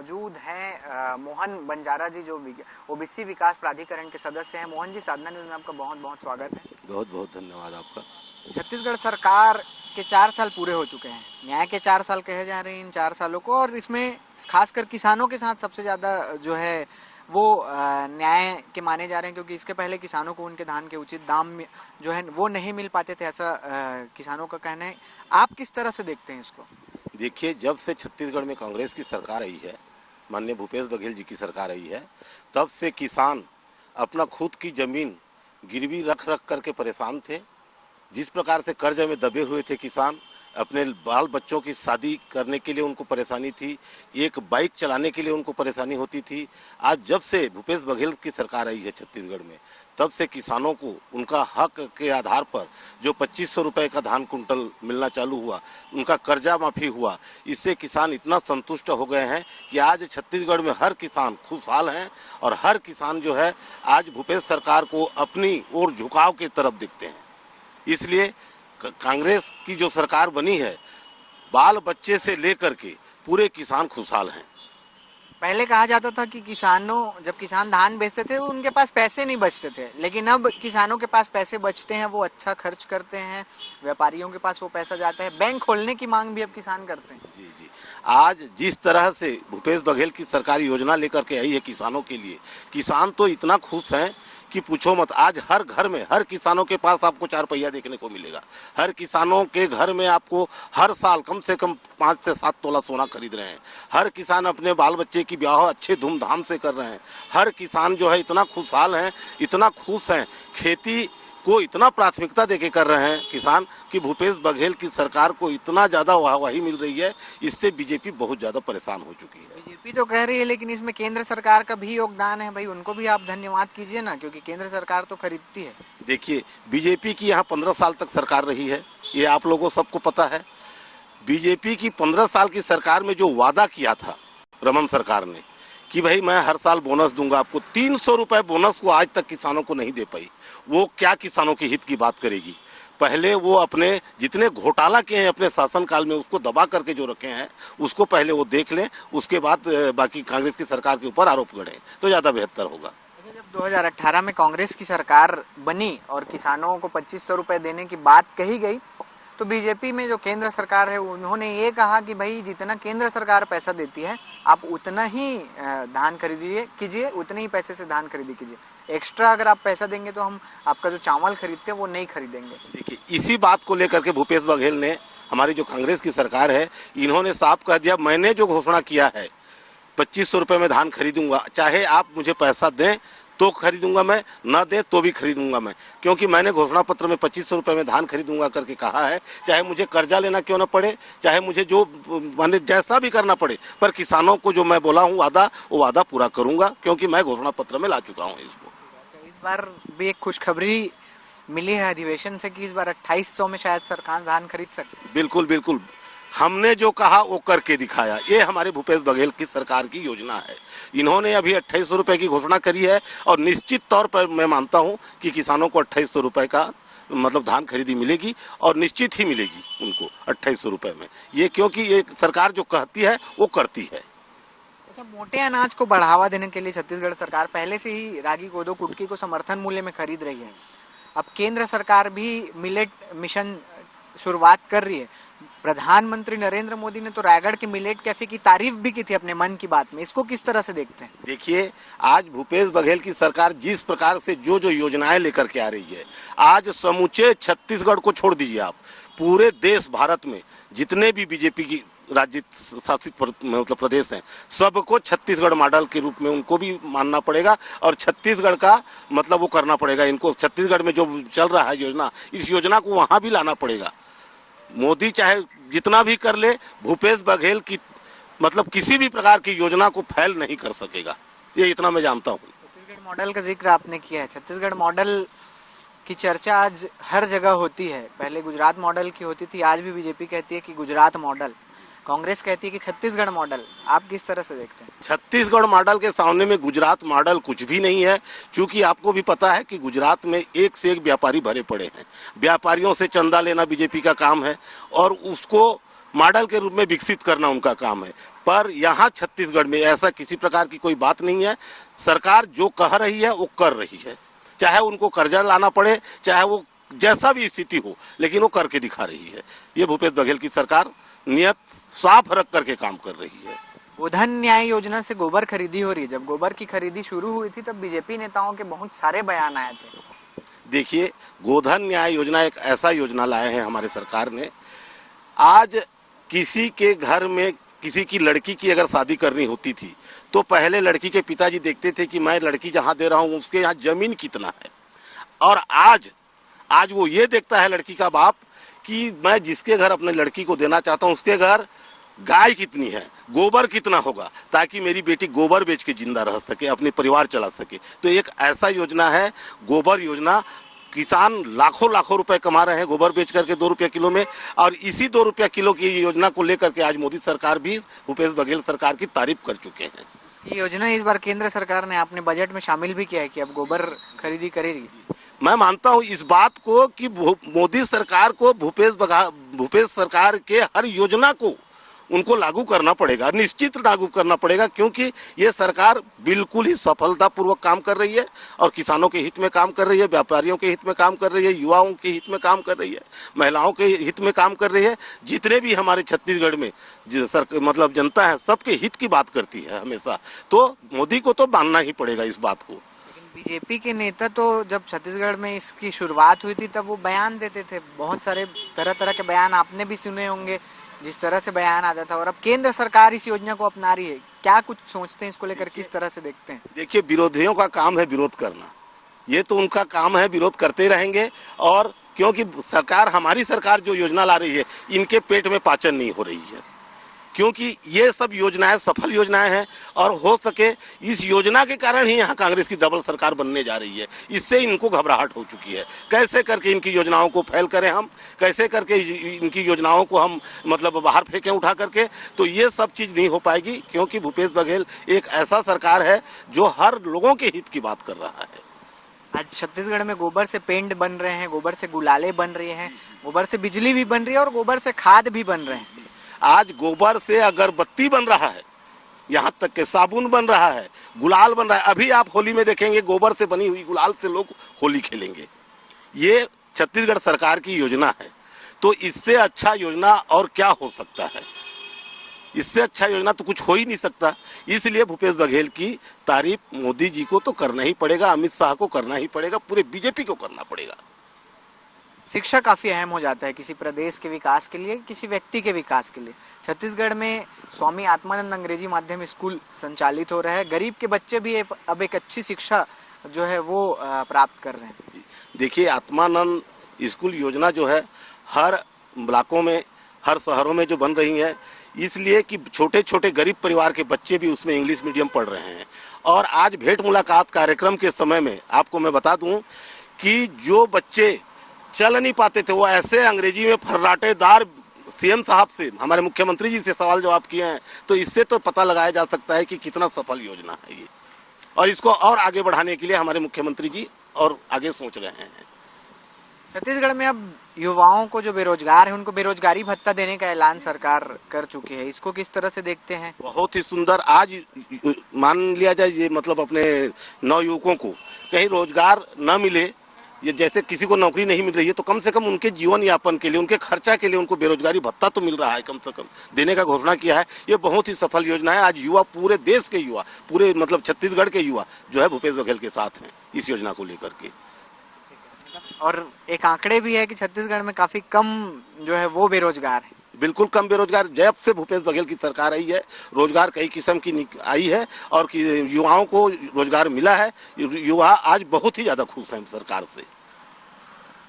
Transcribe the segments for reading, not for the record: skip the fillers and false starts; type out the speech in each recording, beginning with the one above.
मौजूद हैं मोहन बंजारा जी, जो ओबीसी विकास प्राधिकरण के सदस्य हैं। मोहन जी, साधना न्यूज़ में आपका बहुत बहुत स्वागत है। बहुत बहुत धन्यवाद आपका। छत्तीसगढ़ सरकार के 4 साल पूरे हो चुके हैं, न्याय के 4 साल कहे जा रहे हैं इन 4 सालों को, और इसमें खासकर किसानों के साथ सबसे ज़्यादा जो है वो न्याय के माने जा रहे हैं, क्योंकि इसके पहले किसानों को उनके धान के उचित दाम जो है वो नहीं मिल पाते थे, ऐसा किसानों का कहना है। आप किस तरह से देखते हैं इसको? देखिए, जब से छत्तीसगढ़ में कांग्रेस की सरकार आई है, माननीय भूपेश बघेल जी की सरकार आई है, तब से किसान अपना खुद की जमीन गिरवी रख रख करके परेशान थे। जिस प्रकार से कर्ज में दबे हुए थे किसान, अपने बाल बच्चों की शादी करने के लिए उनको परेशानी थी, एक बाइक चलाने के लिए उनको परेशानी होती थी। आज जब से भूपेश बघेल की सरकार आई है छत्तीसगढ़ में, तब से किसानों को उनका हक के आधार पर जो 2500 रुपये का धान कुंटल मिलना चालू हुआ, उनका कर्जा माफ़ी हुआ, इससे किसान इतना संतुष्ट हो गए हैं कि आज छत्तीसगढ़ में हर किसान खुशहाल हैं और हर किसान जो है आज भूपेश सरकार को अपनी ओर झुकाव की तरफ देखते हैं। इसलिए कांग्रेस की जो सरकार बनी है, बाल बच्चे से लेकर के पूरे किसान खुशहाल हैं। पहले कहा जाता था कि किसानों, जब किसान धान बेचते थे उनके पास पैसे नहीं बचते थे, लेकिन अब किसानों के पास पैसे बचते हैं, वो अच्छा खर्च करते हैं, व्यापारियों के पास वो पैसा जाता है, बैंक खोलने की मांग भी अब किसान करते हैं। जी जी, आज जिस तरह से भूपेश बघेल की सरकारी योजना लेकर के आई है किसानों के लिए, किसान तो इतना खुश हैं कि पूछो मत। आज हर घर में, हर किसानों के पास आपको 4 पहिया देखने को मिलेगा। हर किसानों के घर में आपको हर साल कम से कम 5 से 7 तोला सोना खरीद रहे हैं। हर किसान अपने बाल बच्चे की ब्याह अच्छे धूमधाम से कर रहे हैं। हर किसान जो है इतना खुशहाल हैं, इतना खुश हैं, खेती को इतना प्राथमिकता देके कर रहे हैं किसान कि भूपेश बघेल की सरकार को इतना ज़्यादा वाहवाही मिल रही है। इससे बीजेपी बहुत ज़्यादा परेशान हो चुकी है। बीजेपी तो कह रही है, लेकिन इसमें केंद्र सरकार का भी योगदान है भाई, उनको भी आप धन्यवाद कीजिए ना, क्योंकि केंद्र सरकार तो खरीदती है। देखिए, बीजेपी की यहाँ 15 साल तक सरकार रही है, ये आप लोगों सबको पता है। बीजेपी की 15 साल की सरकार में जो वादा किया था रमन सरकार ने कि भाई मैं हर साल बोनस दूंगा आपको, 300 रुपये बोनस को आज तक किसानों को नहीं दे पाई। वो क्या किसानों के हित की बात करेगी? पहले वो अपने जितने घोटाला किए हैं अपने शासनकाल में, उसको दबा करके जो रखे हैं उसको पहले वो देख लें, उसके बाद बाकी कांग्रेस की सरकार के ऊपर आरोप गढ़ें तो ज़्यादा बेहतर होगा। जब 2018 में कांग्रेस की सरकार बनी और किसानों को 2500 रुपये देने की बात कही गई, तो बीजेपी में जो केंद्र सरकार है उन्होंने ये कहा कि भाई जितना केंद्र सरकार पैसा देती है आप उतना ही धान खरीदिए कीजिए, उतने ही पैसे से धान खरीदी कीजिए। एक्स्ट्रा अगर आप पैसा देंगे तो हम आपका जो चावल खरीदते हैं वो नहीं खरीदेंगे। देखिए, इसी बात को लेकर के भूपेश बघेल ने, हमारी जो कांग्रेस की सरकार है, इन्होंने साफ कह दिया मैंने जो घोषणा किया है 2500 रुपये में धान खरीदूंगा, चाहे आप मुझे पैसा दें तो खरीदूंगा मैं, ना दे तो भी खरीदूंगा मैं, क्योंकि मैंने घोषणा पत्र में 2500 रुपये में धान खरीदूंगा करके कहा है। चाहे मुझे कर्जा लेना क्यों ना पड़े, चाहे मुझे जो माने जैसा भी करना पड़े, पर किसानों को जो मैं बोला हूँ वादा, वो वादा पूरा करूंगा, क्योंकि मैं घोषणा पत्र में ला चुका हूँ इसको। इस बार भी एक खुशखबरी मिली है अधिवेशन से कि इस बार 2800 में शायद सरकार धान खरीद सकती। बिल्कुल बिल्कुल, हमने जो कहा वो करके दिखाया। ये हमारे भूपेश बघेल की सरकार की योजना है। इन्होंने अभी 2800 रुपये की घोषणा करी है और निश्चित तौर पर मैं मानता हूं कि किसानों को 2800 रुपये का मतलब धान खरीदी मिलेगी और निश्चित ही मिलेगी उनको 2800 रुपये में। ये क्योंकि ये सरकार जो कहती है वो करती है। अच्छा, मोटे अनाज को बढ़ावा देने के लिए छत्तीसगढ़ सरकार पहले से ही रागी, कोदो, कुटकी को समर्थन मूल्य में खरीद रही है। अब केंद्र सरकार भी मिलेट मिशन शुरुआत कर रही है। प्रधानमंत्री नरेंद्र मोदी ने तो रायगढ़ के मिलेट कैफे की तारीफ भी की थी अपने मन की बात में। इसको किस तरह से देखते हैं? देखिए, आज भूपेश बघेल की सरकार जिस प्रकार से जो जो योजनाएं लेकर के आ रही है, आज समूचे छत्तीसगढ़ को छोड़ दीजिए आप, पूरे देश भारत में जितने भी बीजेपी की राज्य शासित मतलब प्रदेश हैं, सबको छत्तीसगढ़ मॉडल के रूप में उनको भी मानना पड़ेगा और छत्तीसगढ़ का मतलब वो करना पड़ेगा। इनको छत्तीसगढ़ में जो चल रहा है योजना, इस योजना को वहाँ भी लाना पड़ेगा। मोदी चाहे जितना भी कर ले, भूपेश बघेल की मतलब किसी भी प्रकार की योजना को फैल नहीं कर सकेगा, ये इतना मैं जानता हूँ। छत्तीसगढ़ मॉडल का जिक्र आपने किया है। छत्तीसगढ़ मॉडल की चर्चा आज हर जगह होती है। पहले गुजरात मॉडल की होती थी, आज भी बीजेपी कहती है कि गुजरात मॉडल, कांग्रेस कहती है कि छत्तीसगढ़ मॉडल। आप किस तरह से देखते हैं? छत्तीसगढ़ मॉडल के सामने में गुजरात मॉडल कुछ भी नहीं है, क्योंकि आपको भी पता है कि गुजरात में एक से एक व्यापारी भरे पड़े हैं। व्यापारियों से चंदा लेना बीजेपी का काम है और उसको मॉडल के रूप में विकसित करना उनका काम है। पर यहाँ छत्तीसगढ़ में ऐसा किसी प्रकार की कोई बात नहीं है। सरकार जो कह रही है वो कर रही है, चाहे उनको कर्जा लाना पड़े, चाहे वो जैसा भी स्थिति हो, लेकिन वो करके दिखा रही है। ये भूपेश बघेल की सरकार नियत साफ रख करके काम कर रही है। गोधन न्याय योजना से गोबर खरीदी हो रही है। जब गोबर की खरीदी शुरू हुई थी तब बीजेपी नेताओं के बहुत सारे बयान आए थे। देखिए, गोधन न्याय योजना एक ऐसा योजना लाए हैं हमारे सरकार ने। आज किसी के घर में किसी की लड़की की अगर शादी करनी होती थी तो पहले लड़की के पिताजी देखते थे कि मैं लड़की जहाँ दे रहा हूँ उसके यहाँ जमीन कितना है, और आज वो ये देखता है लड़की का बाप कि मैं जिसके घर अपने लड़की को देना चाहता हूँ उसके घर गाय कितनी है, गोबर कितना होगा, ताकि मेरी बेटी गोबर बेच के जिंदा रह सके, अपने परिवार चला सके। तो एक ऐसा योजना है गोबर योजना। किसान लाखों लाखों रुपए कमा रहे हैं गोबर बेच करके 2 रुपये किलो में, और इसी 2 रुपये किलो की योजना को लेकर के आज मोदी सरकार भी भूपेश बघेल सरकार की तारीफ कर चुके हैं। ये योजना इस बार केंद्र सरकार ने अपने बजट में शामिल भी किया है कि अब गोबर खरीदी करेगी। मैं मानता हूं इस बात को कि मोदी सरकार को भूपेश सरकार के हर योजना को उनको लागू करना पड़ेगा, निश्चित लागू करना पड़ेगा, क्योंकि ये सरकार बिल्कुल ही सफलतापूर्वक काम कर रही है और किसानों के हित में काम कर रही है, व्यापारियों के हित में काम कर रही है, युवाओं के हित में काम कर रही है, महिलाओं के हित में काम कर रही है। जितने भी हमारे छत्तीसगढ़ में मतलब जनता है, सबके हित की बात करती है हमेशा। तो मोदी को तो मानना ही पड़ेगा इस बात को। बीजेपी के नेता तो जब छत्तीसगढ़ में इसकी शुरुआत हुई थी तब वो बयान देते थे, बहुत सारे तरह तरह के बयान आपने भी सुने होंगे जिस तरह से बयान आता था। और अब केंद्र सरकार इस योजना को अपना रही है, क्या कुछ सोचते हैं इसको लेकर, किस तरह से देखते हैं? देखिए, विरोधियों का काम है विरोध करना, ये तो उनका काम है, विरोध करते रहेंगे। और क्योंकि सरकार, हमारी सरकार जो योजना ला रही है, इनके पेट में पाचन नहीं हो रही है, क्योंकि ये सब योजनाएं सफल योजनाएं हैं। और हो सके इस योजना के कारण ही यहाँ कांग्रेस की डबल सरकार बनने जा रही है। इससे इनको घबराहट हो चुकी है, कैसे करके इनकी योजनाओं को फेल करें हम, कैसे करके इनकी योजनाओं को हम मतलब बाहर फेंकें उठा करके। तो ये सब चीज़ नहीं हो पाएगी, क्योंकि भूपेश बघेल एक ऐसा सरकार है जो हर लोगों के हित की बात कर रहा है। आज छत्तीसगढ़ में गोबर से पेंट बन रहे हैं, गोबर से गुलाले बन रही हैं, गोबर से बिजली भी बन रही है और गोबर से खाद भी बन रहे हैं। आज गोबर से अगरबत्ती बन रहा है, यहाँ तक के साबुन बन रहा है, गुलाल बन रहा है। अभी आप होली में देखेंगे गोबर से बनी हुई गुलाल से लोग होली खेलेंगे। ये छत्तीसगढ़ सरकार की योजना है। तो इससे अच्छा योजना और क्या हो सकता है? इससे अच्छा योजना तो कुछ हो ही नहीं सकता। इसलिए भूपेश बघेल की तारीफ मोदी जी को तो करना ही पड़ेगा, अमित शाह को करना ही पड़ेगा, पूरे बीजेपी को करना पड़ेगा। शिक्षा काफ़ी अहम हो जाता है किसी प्रदेश के विकास के लिए, किसी व्यक्ति के विकास के लिए। छत्तीसगढ़ में स्वामी आत्मानंद अंग्रेजी माध्यम स्कूल संचालित हो रहा है। गरीब के बच्चे भी अब एक अच्छी शिक्षा जो है वो प्राप्त कर रहे हैं। देखिए, आत्मानंद स्कूल योजना जो है हर ब्लॉकों में, हर शहरों में जो बन रही है, इसलिए कि छोटे छोटे गरीब परिवार के बच्चे भी उसमें इंग्लिश मीडियम पढ़ रहे हैं। और आज भेंट मुलाकात कार्यक्रम के समय में आपको मैं बता दूं कि जो बच्चे चल नहीं पाते थे, वो ऐसे अंग्रेजी में फर्राटेदार सीएम साहब से, हमारे मुख्यमंत्री जी से सवाल जवाब किए हैं। तो इससे तो पता लगाया जा सकता है कि कितना सफल योजना है ये, और इसको और आगे बढ़ाने के लिए हमारे मुख्यमंत्री जी और आगे सोच रहे हैं। छत्तीसगढ़ में अब युवाओं को जो बेरोजगार है उनको बेरोजगारी भत्ता देने का ऐलान सरकार कर चुकी है, इसको किस तरह से देखते हैं? बहुत ही सुंदर। आज मान लिया जाए ये मतलब अपने नवयुवकों को कहीं रोजगार न मिले, ये जैसे किसी को नौकरी नहीं मिल रही है, तो कम से कम उनके जीवन यापन के लिए, उनके खर्चा के लिए उनको बेरोजगारी भत्ता तो मिल रहा है, कम से कम देने का घोषणा किया है। ये बहुत ही सफल योजना है। आज युवा, पूरे देश के युवा, पूरे मतलब छत्तीसगढ़ के युवा जो है भूपेश बघेल के साथ हैं इस योजना को लेकर के। और एक आंकड़े भी है कि छत्तीसगढ़ में काफी कम जो है वो बेरोजगार है। बिल्कुल कम बेरोजगार। जब से भूपेश बघेल की सरकार आई है, रोजगार कई किस्म की आई है और युवाओं को रोजगार मिला है। युवा आज बहुत ही ज्यादा खुश हैं सरकार से।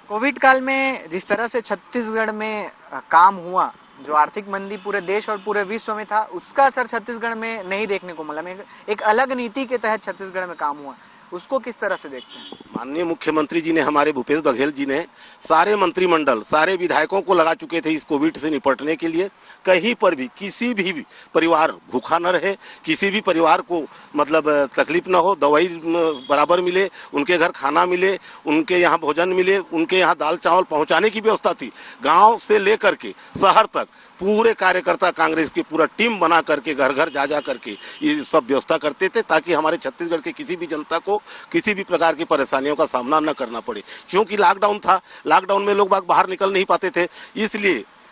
कोविड काल में जिस तरह से छत्तीसगढ़ में काम हुआ, जो आर्थिक मंदी पूरे देश और पूरे विश्व में था, उसका असर छत्तीसगढ़ में नहीं देखने को मिला। एक अलग नीति के तहत छत्तीसगढ़ में काम हुआ, उसको किस तरह से देखते हैं? माननीय मुख्यमंत्री जी ने, हमारे भूपेश बघेल जी ने सारे मंत्रिमंडल, सारे विधायकों को लगा चुके थे इस कोविड से निपटने के लिए। कहीं पर भी किसी भी परिवार भूखा न रहे, किसी भी परिवार को मतलब तकलीफ न हो, दवाई बराबर मिले, उनके घर खाना मिले, उनके यहाँ भोजन मिले, उनके यहाँ दाल चावल पहुँचाने की व्यवस्था थी। गाँव से लेकर के शहर तक पूरे कार्यकर्ता कांग्रेस की पूरा टीम बना करके घर घर जा करके ये सब व्यवस्था करते थे, ताकि हमारे छत्तीसगढ़ के किसी भी जनता को किसी भी प्रकार की परेशानियों का सामना न करना पड़े। क्योंकि लॉकडाउन था, लॉकडाउन में लोग बाहर निकल नहीं पाते थे,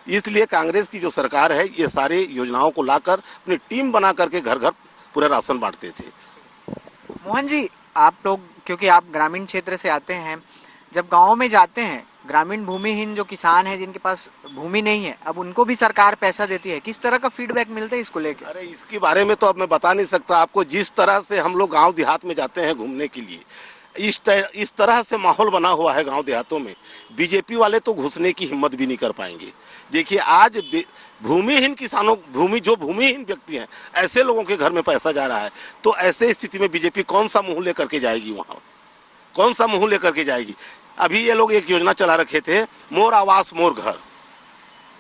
इसलिए कांग्रेस की जो सरकार है ये सारे योजनाओं को लाकर अपनी टीम बना करके घर घर पूरा राशन बांटते थे। मोहन जी, आप लोग क्योंकि आप ग्रामीण क्षेत्र से आते हैं, जब गाँव में जाते हैं, ग्रामीण भूमिहीन जो किसान है जिनके पास भूमि नहीं है, अब उनको भी सरकार पैसा देती है, किस तरह का फीडबैक मिलता है इसको लेकर? अरे इसके बारे में तो अब मैं बता नहीं सकता आपको। जिस तरह से हम लोग गांव देहात में जाते हैं घूमने के लिए, इस तरह से माहौल बना हुआ है गांव देहातों में, बीजेपी वाले तो घुसने की हिम्मत भी नहीं कर पाएंगे। देखिए आज भूमिहीन किसानों, जो भूमिहीन व्यक्ति हैं, ऐसे लोगों के घर में पैसा जा रहा है, तो ऐसे स्थिति में बीजेपी कौन सा मुंह लेकर के जाएगी? वहां कौन सा मुंह लेकर के जाएगी? अभी ये लोग एक योजना चला रखे थे, मोर आवास मोर घर,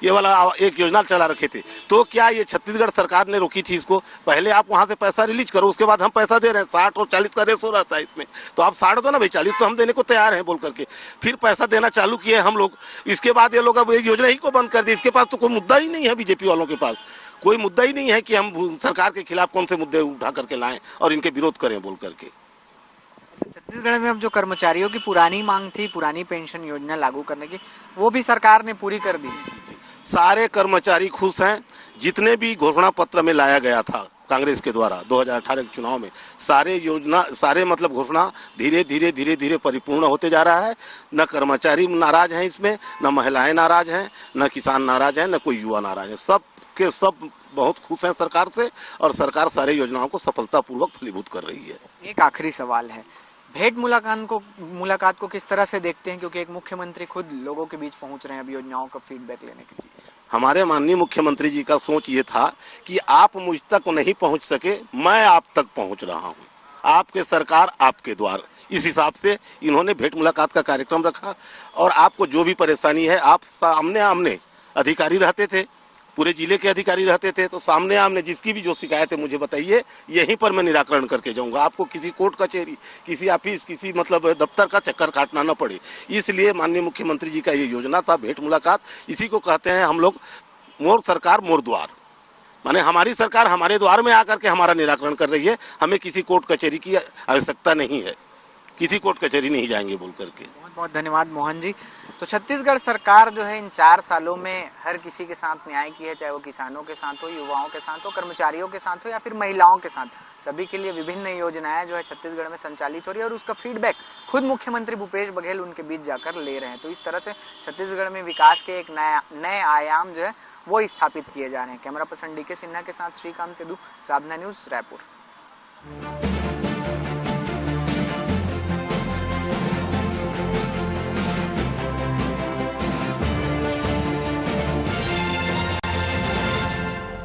ये वाला एक योजना चला रखे थे। तो क्या ये छत्तीसगढ़ सरकार ने रोकी थी इसको? पहले आप वहां से पैसा रिलीज करो, उसके बाद हम पैसा दे रहे हैं। 60 और 40 का रेशो रहता है इसमें, तो आप 60 दो ना भाई, 40 तो हम देने को तैयार हैं बोल करके फिर पैसा देना चालू किए हम लोग। इसके बाद ये लोग अब ये योजना ही को बंद कर दी। इसके पास तो कोई मुद्दा ही नहीं है, बीजेपी वालों के पास कोई मुद्दा ही नहीं है कि हम सरकार के खिलाफ कौन से मुद्दे उठा करके लाएं और इनके विरोध करें बोल करके। छत्तीसगढ़ में अब जो कर्मचारियों की पुरानी मांग थी, पुरानी पेंशन योजना लागू करने की, वो भी सरकार ने पूरी कर दी। सारे कर्मचारी खुश हैं। जितने भी घोषणा पत्र में लाया गया था कांग्रेस के द्वारा 2018 के चुनाव में, सारे मतलब घोषणा धीरे धीरे परिपूर्ण होते जा रहा है। न कर्मचारी नाराज हैं इसमें, न महिलाएं नाराज हैं, न किसान नाराज हैं, न कोई युवा नाराज है। सब के सब बहुत खुश हैं सरकार से, और सरकार सारे योजनाओं को सफलतापूर्वक फलीभूत कर रही है। एक आखिरी सवाल है, भेंट मुलाकात को किस तरह से देखते हैं, क्योंकि एक मुख्यमंत्री खुद लोगों के बीच पहुंच रहे हैं अब योजनाओं का फीडबैक लेने के लिए? हमारे माननीय मुख्यमंत्री जी का सोच ये था कि आप मुझ तक नहीं पहुंच सके, मैं आप तक पहुंच रहा हूं, आपके सरकार आपके द्वार। इस हिसाब से इन्होंने भेंट मुलाकात का कार्यक्रम रखा, और आपको जो भी परेशानी है, आप सामने आमने अधिकारी रहते थे, पूरे जिले के अधिकारी रहते थे, तो सामने आमने जिसकी भी जो शिकायत है मुझे बताइए, यहीं पर मैं निराकरण करके जाऊंगा। आपको किसी कोर्ट कचहरी, किसी ऑफिस, किसी मतलब दफ्तर का चक्कर काटना न पड़े। इसलिए माननीय मुख्यमंत्री जी का ये योजना था भेंट मुलाकात। इसी को कहते हैं हम लोग मोर सरकार मोर द्वार, माने हमारी सरकार हमारे द्वार में आकर के हमारा निराकरण कर रही है। हमें किसी कोर्ट कचहरी की आवश्यकता नहीं है, किसी कोर्ट कचहरी नहीं जाएंगे बोल करके। बहुत बहुत धन्यवाद मोहन जी। तो छत्तीसगढ़ सरकार जो है इन 4 सालों में हर किसी के साथ न्याय की है, चाहे वो किसानों के साथ हो, युवाओं के साथ हो, कर्मचारियों के साथ हो, या फिर महिलाओं के साथ, सभी के लिए विभिन्न योजनाएं जो है छत्तीसगढ़ में संचालित हो रही है, और उसका फीडबैक खुद मुख्यमंत्री भूपेश बघेल उनके बीच जाकर ले रहे हैं। तो इस तरह से छत्तीसगढ़ में विकास के एक नए आयाम जो है वो स्थापित किए जा रहे हैं। कैमरा पर्सन DK सिन्हा के साथ श्रीकांत तेदू, साधना न्यूज़, रायपुर।